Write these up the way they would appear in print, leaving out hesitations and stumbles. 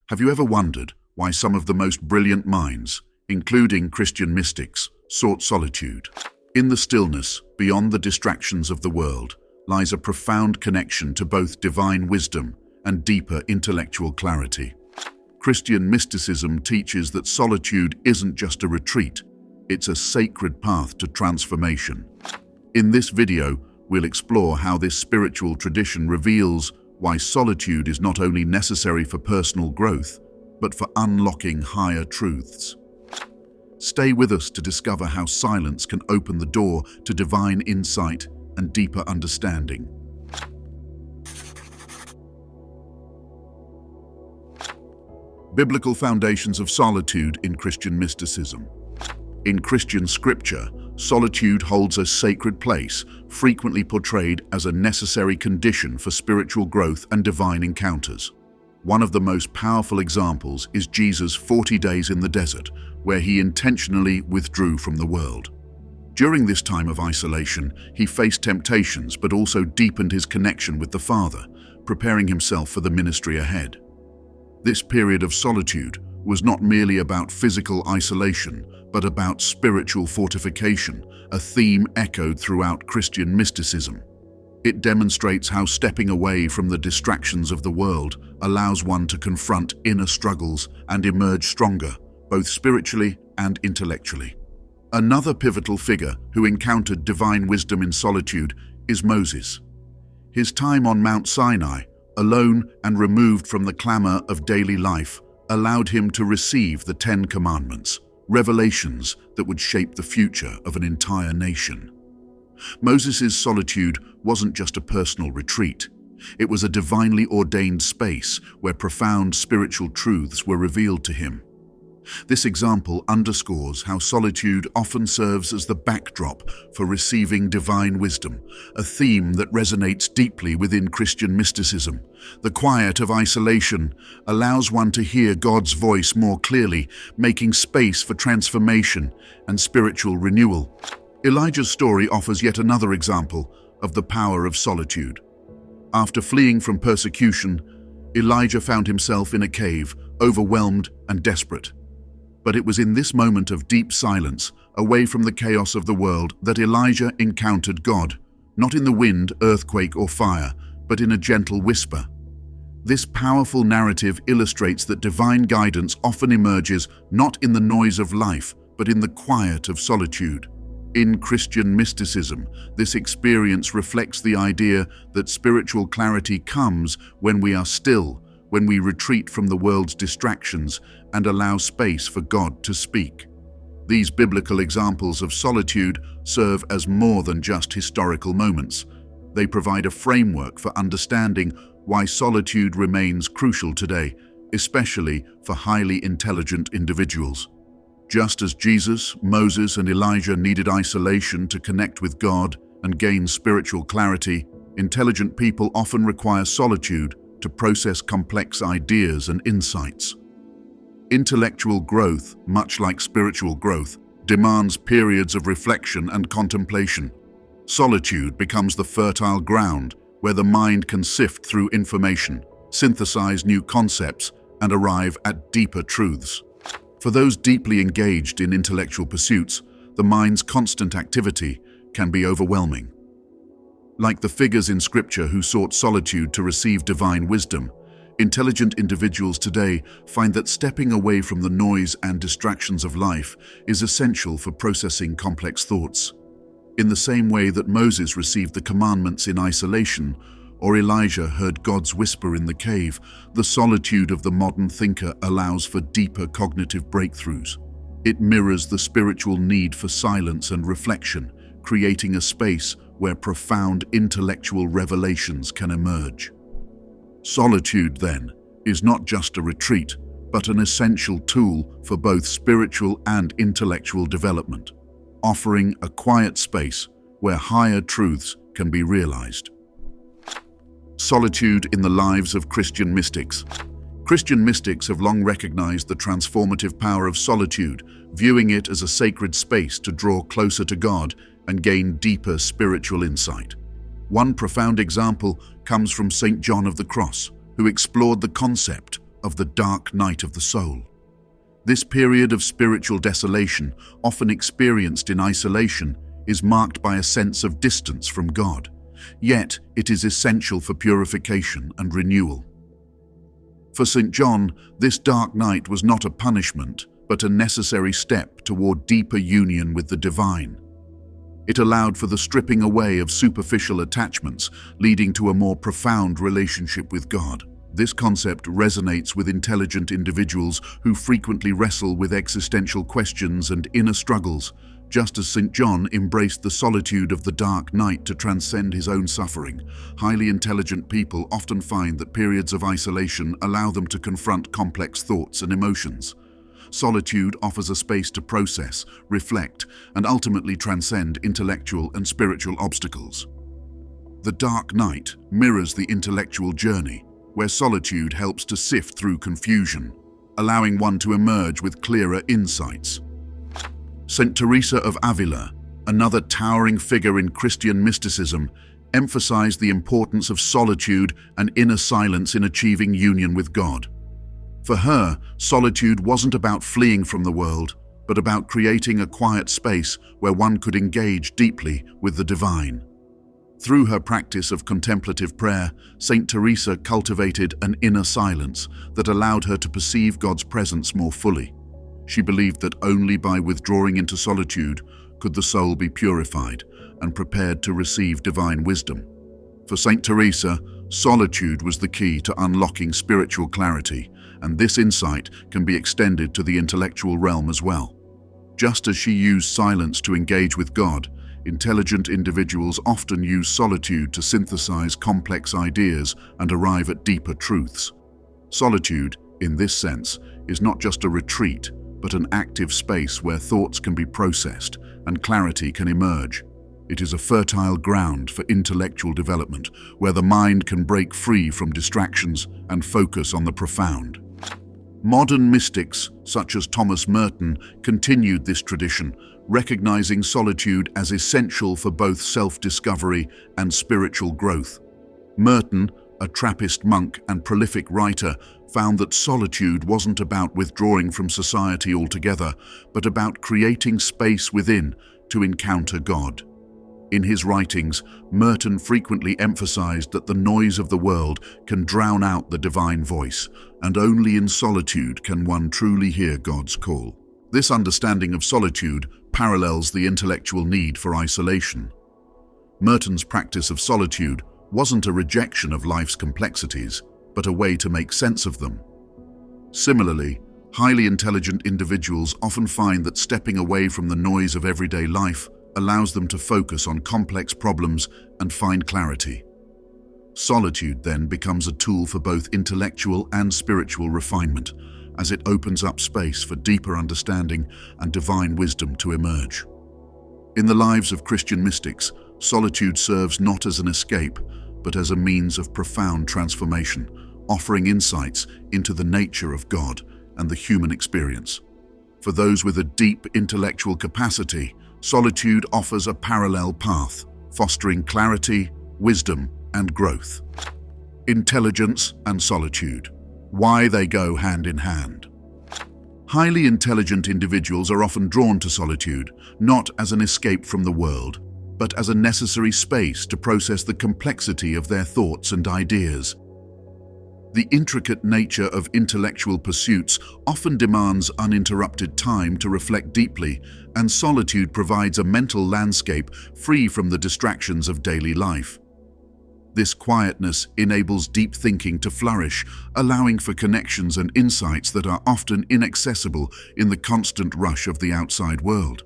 Have you ever wondered why some of the most brilliant minds, including Christian mystics, sought solitude? In the stillness, beyond the distractions of the world, lies a profound connection to both divine wisdom and deeper intellectual clarity. Christian mysticism teaches that solitude isn't just a retreat, it's a sacred path to transformation. In this video, we'll explore how this spiritual tradition reveals why solitude is not only necessary for personal growth, but for unlocking higher truths. Stay with us to discover how silence can open the door to divine insight and deeper understanding. Biblical foundations of solitude in Christian mysticism. In Christian scripture, solitude holds a sacred place, frequently portrayed as a necessary condition for spiritual growth and divine encounters. One of the most powerful examples is Jesus' 40 days in the desert, where he intentionally withdrew from the world. During this time of isolation, he faced temptations but also deepened his connection with the Father, preparing himself for the ministry ahead. This period of solitude was not merely about physical isolation, but about spiritual fortification, a theme echoed throughout Christian mysticism. It demonstrates how stepping away from the distractions of the world allows one to confront inner struggles and emerge stronger, both spiritually and intellectually. Another pivotal figure who encountered divine wisdom in solitude is Moses. His time on Mount Sinai, alone and removed from the clamor of daily life, allowed him to receive the 10 Commandments, revelations that would shape the future of an entire nation. Moses' solitude wasn't just a personal retreat. It was a divinely ordained space where profound spiritual truths were revealed to him. This example underscores how solitude often serves as the backdrop for receiving divine wisdom, a theme that resonates deeply within Christian mysticism. The quiet of isolation allows one to hear God's voice more clearly, making space for transformation and spiritual renewal. Elijah's story offers yet another example of the power of solitude. After fleeing from persecution, Elijah found himself in a cave, overwhelmed and desperate. But it was in this moment of deep silence, away from the chaos of the world, that Elijah encountered God, not in the wind, earthquake, or fire, but in a gentle whisper. This powerful narrative illustrates that divine guidance often emerges not in the noise of life, but in the quiet of solitude. In Christian mysticism, this experience reflects the idea that spiritual clarity comes when we are still, when we retreat from the world's distractions and allow space for God to speak. These biblical examples of solitude serve as more than just historical moments. They provide a framework for understanding why solitude remains crucial today, especially for highly intelligent individuals. Just as Jesus, Moses, and Elijah needed isolation to connect with God and gain spiritual clarity, intelligent people often require solitude to process complex ideas and insights. Intellectual growth, much like spiritual growth, demands periods of reflection and contemplation. Solitude becomes the fertile ground where the mind can sift through information, synthesize new concepts, and arrive at deeper truths. For those deeply engaged in intellectual pursuits, the mind's constant activity can be overwhelming. Like the figures in Scripture who sought solitude to receive divine wisdom, intelligent individuals today find that stepping away from the noise and distractions of life is essential for processing complex thoughts. In the same way that Moses received the commandments in isolation, or Elijah heard God's whisper in the cave, the solitude of the modern thinker allows for deeper cognitive breakthroughs. It mirrors the spiritual need for silence and reflection, creating a space where profound intellectual revelations can emerge. Solitude, then, is not just a retreat, but an essential tool for both spiritual and intellectual development, offering a quiet space where higher truths can be realized. Solitude in the lives of Christian mystics. Christian mystics have long recognized the transformative power of solitude, viewing it as a sacred space to draw closer to God and gain deeper spiritual insight. One profound example comes from St. John of the Cross, who explored the concept of the dark night of the soul. This period of spiritual desolation, often experienced in isolation, is marked by a sense of distance from God. Yet, it is essential for purification and renewal. For St. John, this dark night was not a punishment, but a necessary step toward deeper union with the divine. It allowed for the stripping away of superficial attachments, leading to a more profound relationship with God. This concept resonates with intelligent individuals who frequently wrestle with existential questions and inner struggles, just as St. John embraced the solitude of the dark night to transcend his own suffering. Highly intelligent people often find that periods of isolation allow them to confront complex thoughts and emotions. Solitude offers a space to process, reflect, and ultimately transcend intellectual and spiritual obstacles. The dark night mirrors the intellectual journey, where solitude helps to sift through confusion, allowing one to emerge with clearer insights. Saint Teresa of Avila, another towering figure in Christian mysticism, emphasized the importance of solitude and inner silence in achieving union with God. For her, solitude wasn't about fleeing from the world, but about creating a quiet space where one could engage deeply with the divine. Through her practice of contemplative prayer, Saint Teresa cultivated an inner silence that allowed her to perceive God's presence more fully. She believed that only by withdrawing into solitude could the soul be purified and prepared to receive divine wisdom. For Saint Teresa, solitude was the key to unlocking spiritual clarity, and this insight can be extended to the intellectual realm as well. Just as she used silence to engage with God, intelligent individuals often use solitude to synthesize complex ideas and arrive at deeper truths. Solitude, in this sense, is not just a retreat, but an active space where thoughts can be processed and clarity can emerge. It is a fertile ground for intellectual development, where the mind can break free from distractions and focus on the profound. Modern mystics, such as Thomas Merton, continued this tradition, recognizing solitude as essential for both self-discovery and spiritual growth. Merton, a Trappist monk and prolific writer, found that solitude wasn't about withdrawing from society altogether, but about creating space within to encounter God. In his writings, Merton frequently emphasized that the noise of the world can drown out the divine voice, and only in solitude can one truly hear God's call. This understanding of solitude parallels the intellectual need for isolation. Merton's practice of solitude wasn't a rejection of life's complexities, but a way to make sense of them. Similarly, highly intelligent individuals often find that stepping away from the noise of everyday life allows them to focus on complex problems and find clarity. Solitude then becomes a tool for both intellectual and spiritual refinement, as it opens up space for deeper understanding and divine wisdom to emerge. In the lives of Christian mystics, solitude serves not as an escape, but as a means of profound transformation, offering insights into the nature of God and the human experience. For those with a deep intellectual capacity, solitude offers a parallel path, fostering clarity, wisdom, and growth. Intelligence and solitude. Why they go hand in hand. Highly intelligent individuals are often drawn to solitude, not as an escape from the world, but as a necessary space to process the complexity of their thoughts and ideas. The intricate nature of intellectual pursuits often demands uninterrupted time to reflect deeply, and solitude provides a mental landscape free from the distractions of daily life. This quietness enables deep thinking to flourish, allowing for connections and insights that are often inaccessible in the constant rush of the outside world.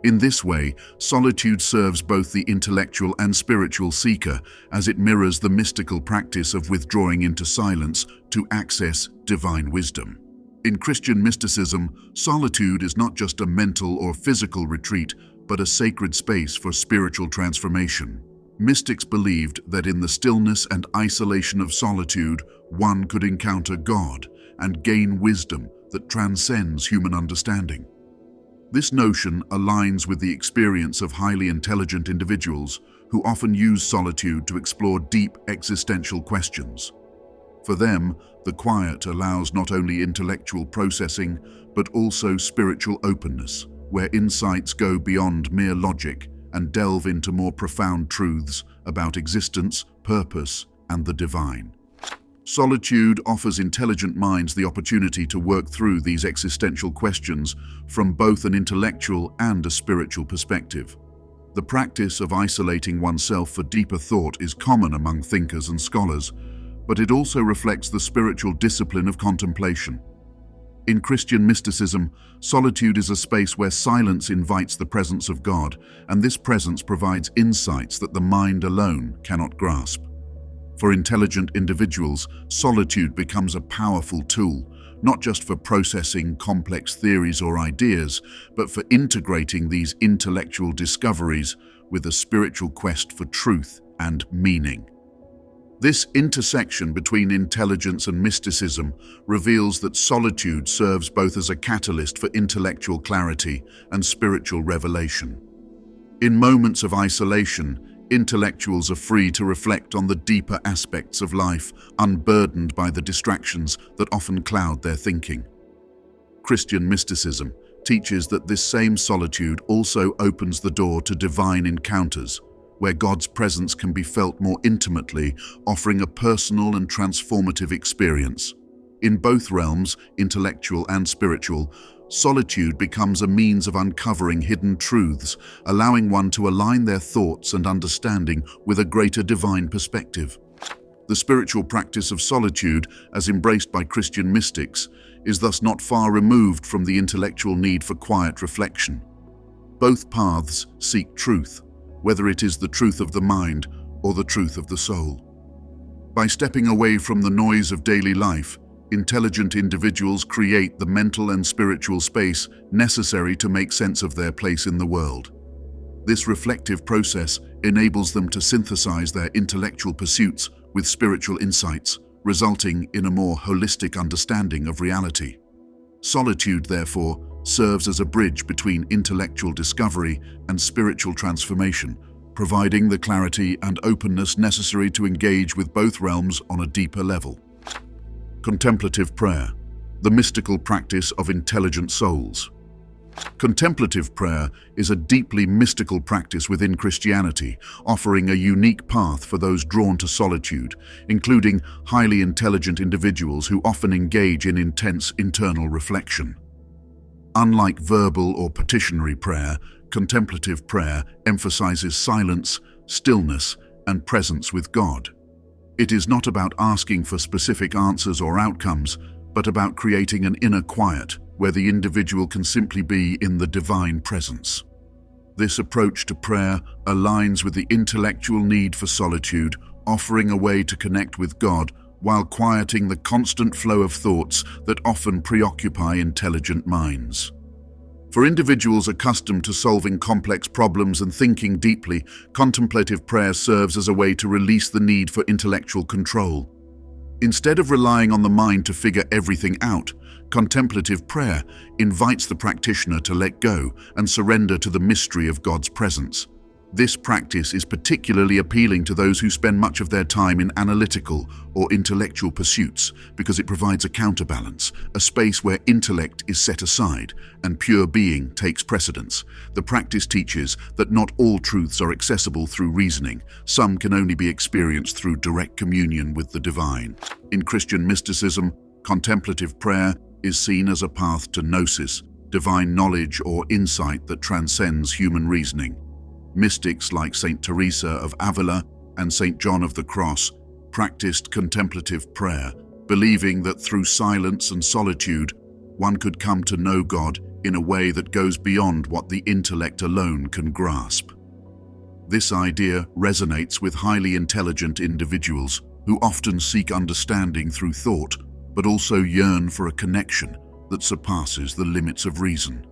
In this way, solitude serves both the intellectual and spiritual seeker, as it mirrors the mystical practice of withdrawing into silence to access divine wisdom. In Christian mysticism, solitude is not just a mental or physical retreat, but a sacred space for spiritual transformation. Mystics believed that in the stillness and isolation of solitude, one could encounter God and gain wisdom that transcends human understanding. This notion aligns with the experience of highly intelligent individuals who often use solitude to explore deep existential questions. For them, the quiet allows not only intellectual processing, but also spiritual openness, where insights go beyond mere logic and delve into more profound truths about existence, purpose, and the divine. Solitude offers intelligent minds the opportunity to work through these existential questions from both an intellectual and a spiritual perspective. The practice of isolating oneself for deeper thought is common among thinkers and scholars, but it also reflects the spiritual discipline of contemplation. In Christian mysticism, solitude is a space where silence invites the presence of God, and this presence provides insights that the mind alone cannot grasp. For intelligent individuals, solitude becomes a powerful tool, not just for processing complex theories or ideas, but for integrating these intellectual discoveries with a spiritual quest for truth and meaning. This intersection between intelligence and mysticism reveals that solitude serves both as a catalyst for intellectual clarity and spiritual revelation. In moments of isolation, intellectuals are free to reflect on the deeper aspects of life, unburdened by the distractions that often cloud their thinking. Christian mysticism teaches that this same solitude also opens the door to divine encounters, where God's presence can be felt more intimately, offering a personal and transformative experience. In both realms, intellectual and spiritual, solitude becomes a means of uncovering hidden truths, allowing one to align their thoughts and understanding with a greater divine perspective. The spiritual practice of solitude, as embraced by Christian mystics, is thus not far removed from the intellectual need for quiet reflection. Both paths seek truth, whether it is the truth of the mind or the truth of the soul. By stepping away from the noise of daily life, intelligent individuals create the mental and spiritual space necessary to make sense of their place in the world. This reflective process enables them to synthesize their intellectual pursuits with spiritual insights, resulting in a more holistic understanding of reality. Solitude, therefore, serves as a bridge between intellectual discovery and spiritual transformation, providing the clarity and openness necessary to engage with both realms on a deeper level. Contemplative prayer, the mystical practice of intelligent souls. Contemplative prayer is a deeply mystical practice within Christianity, offering a unique path for those drawn to solitude, including highly intelligent individuals who often engage in intense internal reflection. Unlike verbal or petitionary prayer, contemplative prayer emphasizes silence, stillness, and presence with God. It is not about asking for specific answers or outcomes, but about creating an inner quiet where the individual can simply be in the divine presence. This approach to prayer aligns with the intellectual need for solitude, offering a way to connect with God while quieting the constant flow of thoughts that often preoccupy intelligent minds. For individuals accustomed to solving complex problems and thinking deeply, contemplative prayer serves as a way to release the need for intellectual control. Instead of relying on the mind to figure everything out, contemplative prayer invites the practitioner to let go and surrender to the mystery of God's presence. This practice is particularly appealing to those who spend much of their time in analytical or intellectual pursuits because it provides a counterbalance, a space where intellect is set aside and pure being takes precedence. The practice teaches that not all truths are accessible through reasoning. Some can only be experienced through direct communion with the divine. In Christian mysticism, contemplative prayer is seen as a path to gnosis, divine knowledge or insight that transcends human reasoning. Mystics like Saint Teresa of Avila and Saint John of the Cross practiced contemplative prayer, believing that through silence and solitude, one could come to know God in a way that goes beyond what the intellect alone can grasp. This idea resonates with highly intelligent individuals who often seek understanding through thought, but also yearn for a connection that surpasses the limits of reason.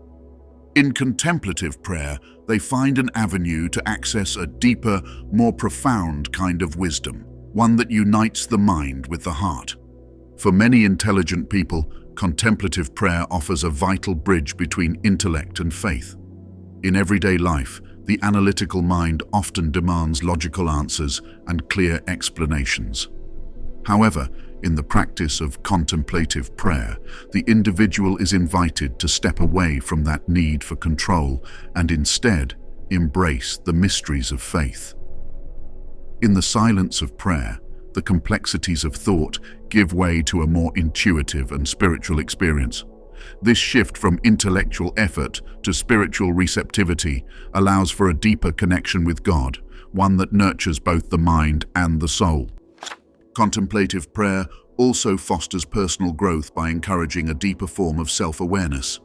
In contemplative prayer, they find an avenue to access a deeper, more profound kind of wisdom, one that unites the mind with the heart. For many intelligent people, contemplative prayer offers a vital bridge between intellect and faith. In everyday life, the analytical mind often demands logical answers and clear explanations. However, In the practice of contemplative prayer, the individual is invited to step away from that need for control and instead embrace the mysteries of faith. In the silence of prayer, the complexities of thought give way to a more intuitive and spiritual experience. This shift from intellectual effort to spiritual receptivity allows for a deeper connection with God, one that nurtures both the mind and the soul. Contemplative prayer also fosters personal growth by encouraging a deeper form of self-awareness.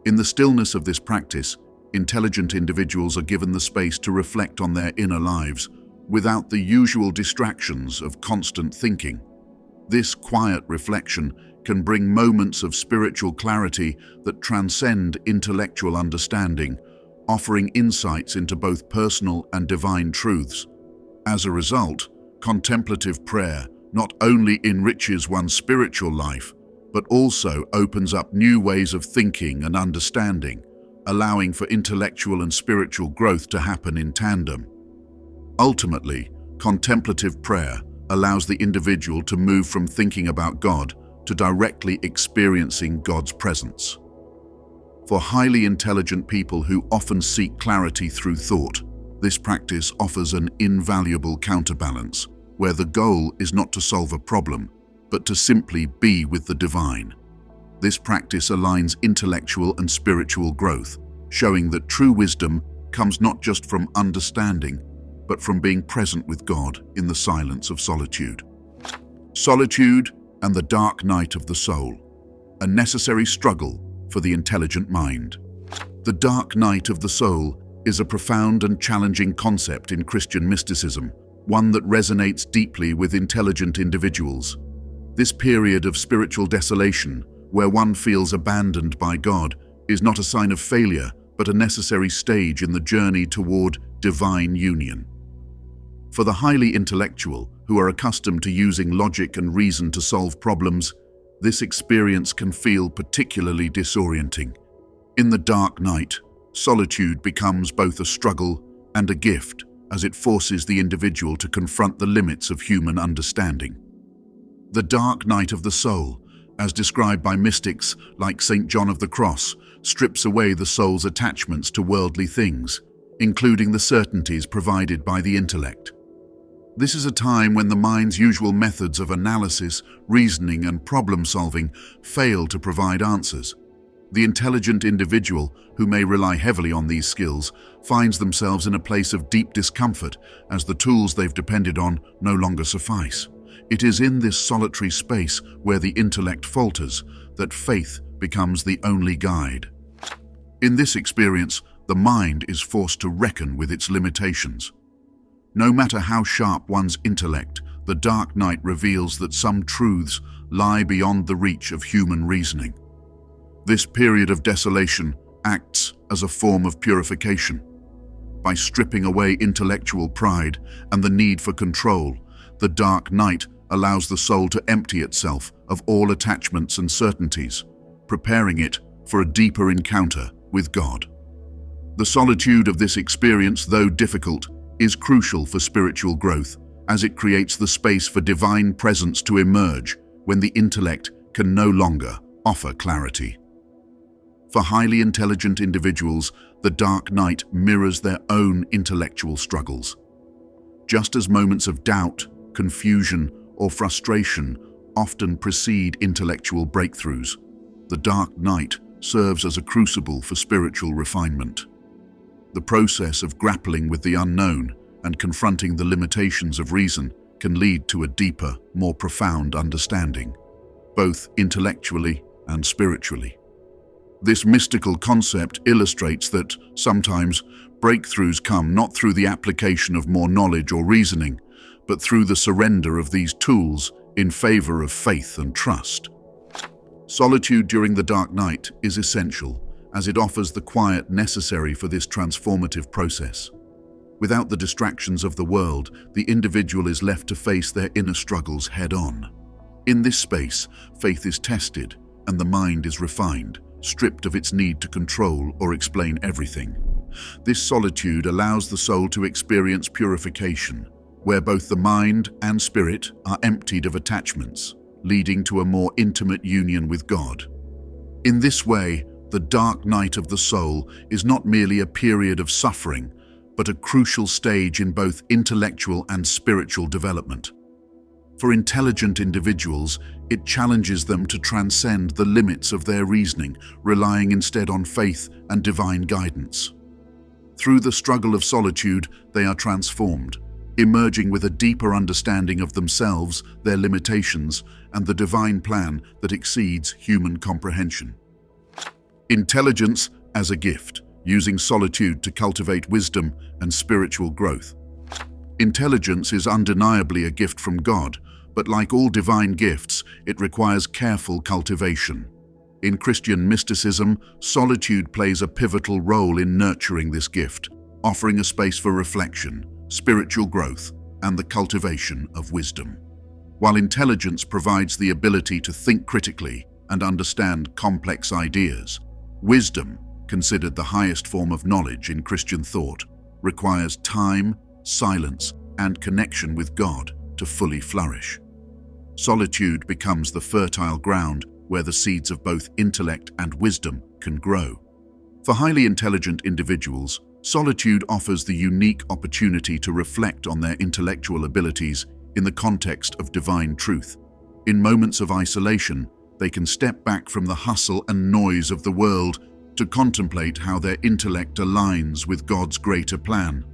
In the stillness of this practice, intelligent individuals are given the space to reflect on their inner lives without the usual distractions of constant thinking. This quiet reflection can bring moments of spiritual clarity that transcend intellectual understanding, offering insights into both personal and divine truths. As a result, contemplative prayer not only enriches one's spiritual life, but also opens up new ways of thinking and understanding, allowing for intellectual and spiritual growth to happen in tandem. Ultimately, contemplative prayer allows the individual to move from thinking about God to directly experiencing God's presence. For highly intelligent people who often seek clarity through thought, this practice offers an invaluable counterbalance, where the goal is not to solve a problem, but to simply be with the divine. This practice aligns intellectual and spiritual growth, showing that true wisdom comes not just from understanding, but from being present with God in the silence of solitude. Solitude and the dark night of the soul, a necessary struggle for the intelligent mind. The dark night of the soul is a profound and challenging concept in Christian mysticism, one that resonates deeply with intelligent individuals. This period of spiritual desolation, where one feels abandoned by God, is not a sign of failure, but a necessary stage in the journey toward divine union. For the highly intellectual, who are accustomed to using logic and reason to solve problems, this experience can feel particularly disorienting. In the dark night, solitude becomes both a struggle and a gift, as it forces the individual to confront the limits of human understanding. The dark night of the soul, as described by mystics like St. John of the Cross, strips away the soul's attachments to worldly things, including the certainties provided by the intellect. This is a time when the mind's usual methods of analysis, reasoning, and problem-solving fail to provide answers. The intelligent individual, who may rely heavily on these skills, finds themselves in a place of deep discomfort as the tools they've depended on no longer suffice. It is in this solitary space where the intellect falters that faith becomes the only guide. In this experience, the mind is forced to reckon with its limitations. No matter how sharp one's intellect, the dark night reveals that some truths lie beyond the reach of human reasoning. This period of desolation acts as a form of purification. By stripping away intellectual pride and the need for control, the dark night allows the soul to empty itself of all attachments and certainties, preparing it for a deeper encounter with God. The solitude of this experience, though difficult, is crucial for spiritual growth, as it creates the space for divine presence to emerge when the intellect can no longer offer clarity. For highly intelligent individuals, the dark night mirrors their own intellectual struggles. Just as moments of doubt, confusion, or frustration often precede intellectual breakthroughs, the dark night serves as a crucible for spiritual refinement. The process of grappling with the unknown and confronting the limitations of reason can lead to a deeper, more profound understanding, both intellectually and spiritually. This mystical concept illustrates that sometimes breakthroughs come not through the application of more knowledge or reasoning, but through the surrender of these tools in favor of faith and trust. Solitude during the dark night is essential, as it offers the quiet necessary for this transformative process. Without the distractions of the world, the individual is left to face their inner struggles head-on. In this space, faith is tested and the mind is refined, stripped of its need to control or explain everything. This solitude allows the soul to experience purification, where both the mind and spirit are emptied of attachments, leading to a more intimate union with God. In this way, the dark night of the soul is not merely a period of suffering, but a crucial stage in both intellectual and spiritual development. For intelligent individuals, it challenges them to transcend the limits of their reasoning, relying instead on faith and divine guidance. Through the struggle of solitude, they are transformed, emerging with a deeper understanding of themselves, their limitations, and the divine plan that exceeds human comprehension. Intelligence as a gift, using solitude to cultivate wisdom and spiritual growth. Intelligence is undeniably a gift from God, but like all divine gifts, it requires careful cultivation. In Christian mysticism, solitude plays a pivotal role in nurturing this gift, offering a space for reflection, spiritual growth, and the cultivation of wisdom. While intelligence provides the ability to think critically and understand complex ideas, wisdom, considered the highest form of knowledge in Christian thought, requires time, silence, and connection with God to fully flourish. Solitude becomes the fertile ground where the seeds of both intellect and wisdom can grow. For highly intelligent individuals, solitude offers the unique opportunity to reflect on their intellectual abilities in the context of divine truth. In moments of isolation, they can step back from the hustle and noise of the world to contemplate how their intellect aligns with God's greater plan.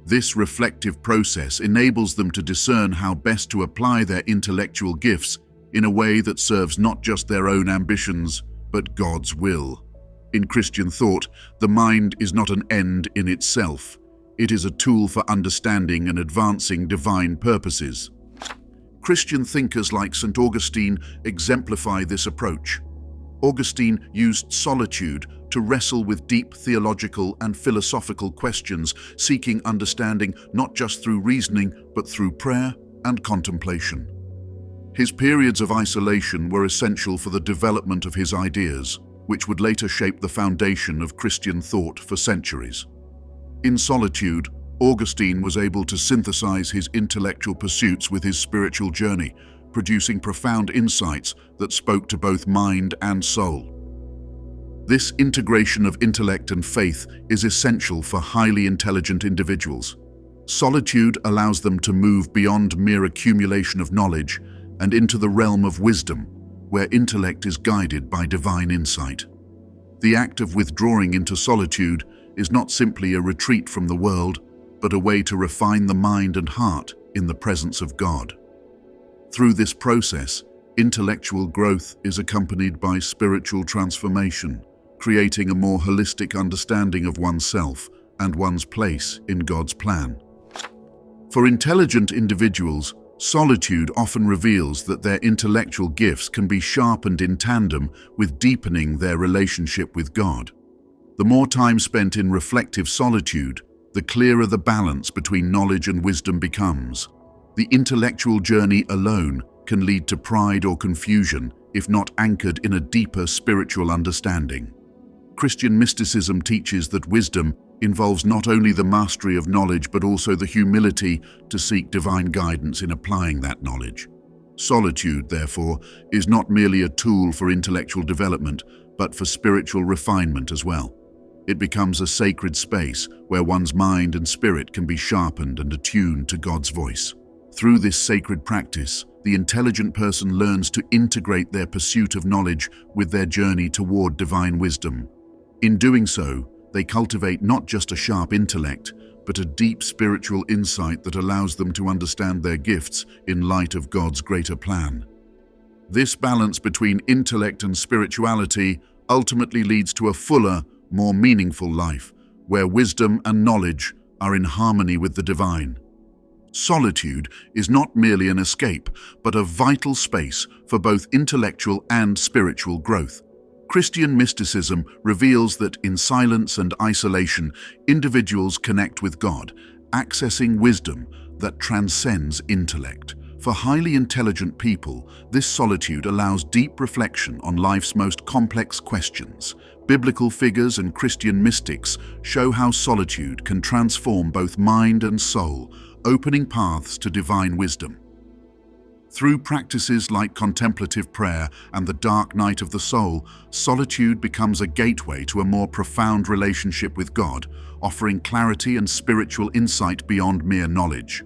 This reflective process enables them to discern how best to apply their intellectual gifts in a way that serves not just their own ambitions, but God's will. In Christian thought, the mind is not an end in itself. It is a tool for understanding and advancing divine purposes. Christian thinkers like St. Augustine exemplify this approach. Augustine used solitude to wrestle with deep theological and philosophical questions, seeking understanding not just through reasoning, but through prayer and contemplation. His periods of isolation were essential for the development of his ideas, which would later shape the foundation of Christian thought for centuries. In solitude, Augustine was able to synthesize his intellectual pursuits with his spiritual journey, producing profound insights that spoke to both mind and soul. This integration of intellect and faith is essential for highly intelligent individuals. Solitude allows them to move beyond mere accumulation of knowledge and into the realm of wisdom, where intellect is guided by divine insight. The act of withdrawing into solitude is not simply a retreat from the world, but a way to refine the mind and heart in the presence of God. Through this process, intellectual growth is accompanied by spiritual transformation, creating a more holistic understanding of oneself and one's place in God's plan. For intelligent individuals, solitude often reveals that their intellectual gifts can be sharpened in tandem with deepening their relationship with God. The more time spent in reflective solitude, the clearer the balance between knowledge and wisdom becomes. The intellectual journey alone can lead to pride or confusion if not anchored in a deeper spiritual understanding. Christian mysticism teaches that wisdom involves not only the mastery of knowledge but also the humility to seek divine guidance in applying that knowledge. Solitude, therefore, is not merely a tool for intellectual development but for spiritual refinement as well. It becomes a sacred space where one's mind and spirit can be sharpened and attuned to God's voice. Through this sacred practice, the intelligent person learns to integrate their pursuit of knowledge with their journey toward divine wisdom. In doing so, they cultivate not just a sharp intellect, but a deep spiritual insight that allows them to understand their gifts in light of God's greater plan. This balance between intellect and spirituality ultimately leads to a fuller, more meaningful life, where wisdom and knowledge are in harmony with the divine. Solitude is not merely an escape, but a vital space for both intellectual and spiritual growth. Christian mysticism reveals that in silence and isolation, individuals connect with God, accessing wisdom that transcends intellect. For highly intelligent people, this solitude allows deep reflection on life's most complex questions. Biblical figures and Christian mystics show how solitude can transform both mind and soul, opening paths to divine wisdom. Through practices like contemplative prayer and the dark night of the soul, solitude becomes a gateway to a more profound relationship with God, offering clarity and spiritual insight beyond mere knowledge.